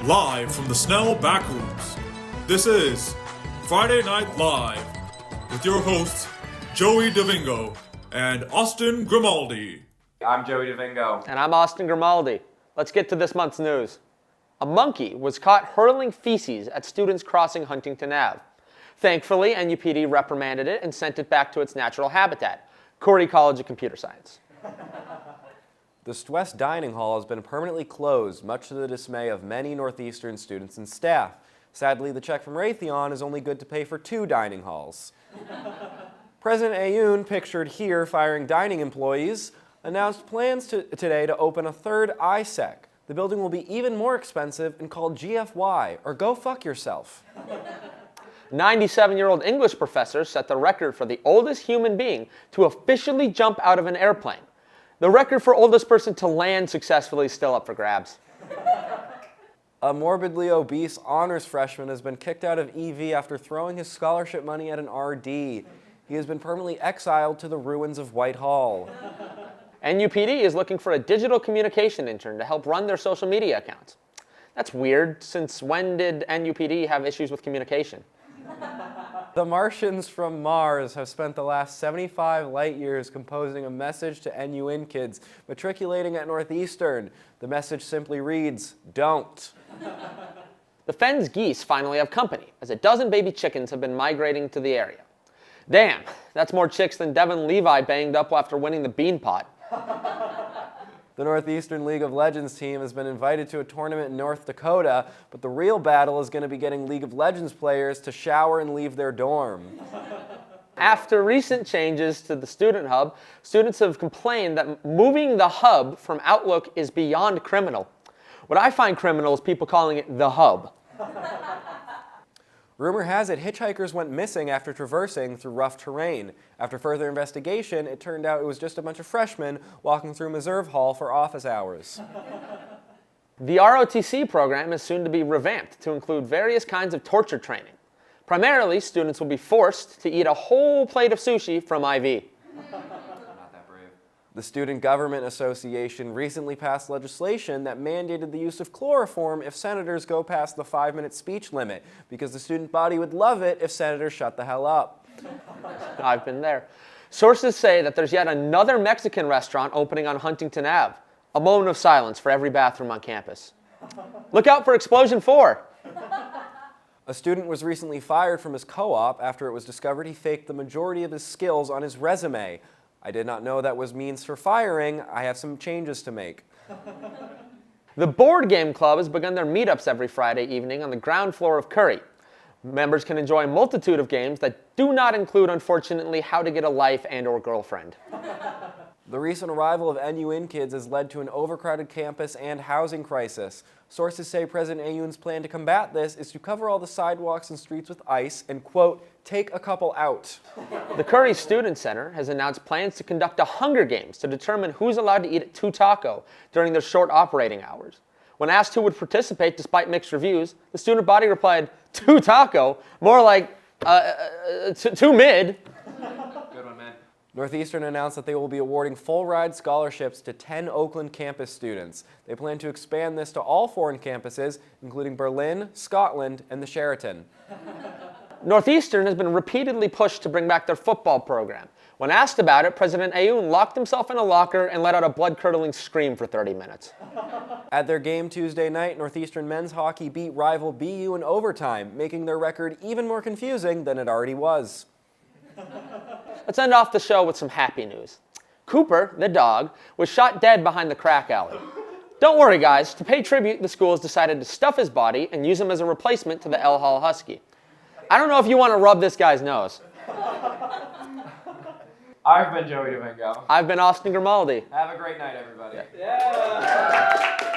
Live from the Snell Backrooms, this is Friday Night Live with your hosts, Joey DeVingo and Austin Grimaldi. I'm Joey DeVingo. And I'm Austin Grimaldi. Let's get to this month's news. A monkey was caught hurling feces at students crossing Huntington Ave. Thankfully, NUPD reprimanded it and sent it back to its natural habitat, Corey College of Computer Science. The West Dining Hall has been permanently closed, much to the dismay of many Northeastern students and staff. Sadly, the check from Raytheon is only good to pay for 2 dining halls. President Ayoun, pictured here firing dining employees, announced plans today to open a 3rd ISEC. The building will be even more expensive and called GFY, or Go Fuck Yourself. 97-year-old English professor set the record for the oldest human being to officially jump out of an airplane. The record for oldest person to land successfully is still up for grabs. A morbidly obese honors freshman has been kicked out of EV after throwing his scholarship money at an RD. He has been permanently exiled to the ruins of Whitehall. NUPD is looking for a digital communication intern to help run their social media accounts. That's weird, since when did NUPD have issues with communication? The Martians from Mars have spent the last 75 light years composing a message to NUN kids matriculating at Northeastern. The message simply reads, "Don't." The Fenn's geese finally have company, as a dozen baby chickens have been migrating to the area. Damn, that's more chicks than Devin Levi banged up after winning the bean pot. The Northeastern League of Legends team has been invited to a tournament in North Dakota, but the real battle is going to be getting League of Legends players to shower and leave their dorm. After recent changes to the Student Hub, students have complained that moving the hub from Outlook is beyond criminal. What I find criminal is people calling it the hub. Rumor has it hitchhikers went missing after traversing through rough terrain. After further investigation, it turned out it was just a bunch of freshmen walking through Meserve Hall for office hours. The ROTC program is soon to be revamped to include various kinds of torture training. Primarily, students will be forced to eat a whole plate of sushi from IV. The Student Government Association recently passed legislation that mandated the use of chloroform if senators go past the 5-minute speech limit, because the student body would love it if senators shut the hell up. I've been there. Sources say that there's yet another Mexican restaurant opening on Huntington Ave. A moment of silence for every bathroom on campus. Look out for Explosion 4. A student was recently fired from his co-op after it was discovered he faked the majority of his skills on his resume. I did not know that was means for firing. I have some changes to make. The Board Game Club has begun their meetups every Friday evening on the ground floor of Curry. Members can enjoy a multitude of games that do not include, unfortunately, how to get a life and/or girlfriend. The recent arrival of NUN kids has led to an overcrowded campus and housing crisis. Sources say President Ayoun's plan to combat this is to cover all the sidewalks and streets with ice and, quote, take a couple out. The Curry Student Center has announced plans to conduct a Hunger Games to determine who's allowed to eat at 2 Taco during their short operating hours. When asked who would participate despite mixed reviews, the student body replied, 2 Taco? More like, 2 mid. Good one, man. Northeastern announced that they will be awarding full-ride scholarships to 10 Oakland campus students. They plan to expand this to all foreign campuses, including Berlin, Scotland, and the Sheraton. Northeastern has been repeatedly pushed to bring back their football program. When asked about it, President Ayoun locked himself in a locker and let out a blood-curdling scream for 30 minutes. At their game Tuesday night, Northeastern men's hockey beat rival BU in overtime, making their record even more confusing than it already was. Let's end off the show with some happy news. Cooper, the dog, was shot dead behind the crack alley. Don't worry, guys. To pay tribute, the school has decided to stuff his body and use him as a replacement to the L Hall Husky. I don't know if you want to rub this guy's nose. I've been Joey DeVingo. I've been Austin Grimaldi. Have a great night, everybody. Yeah.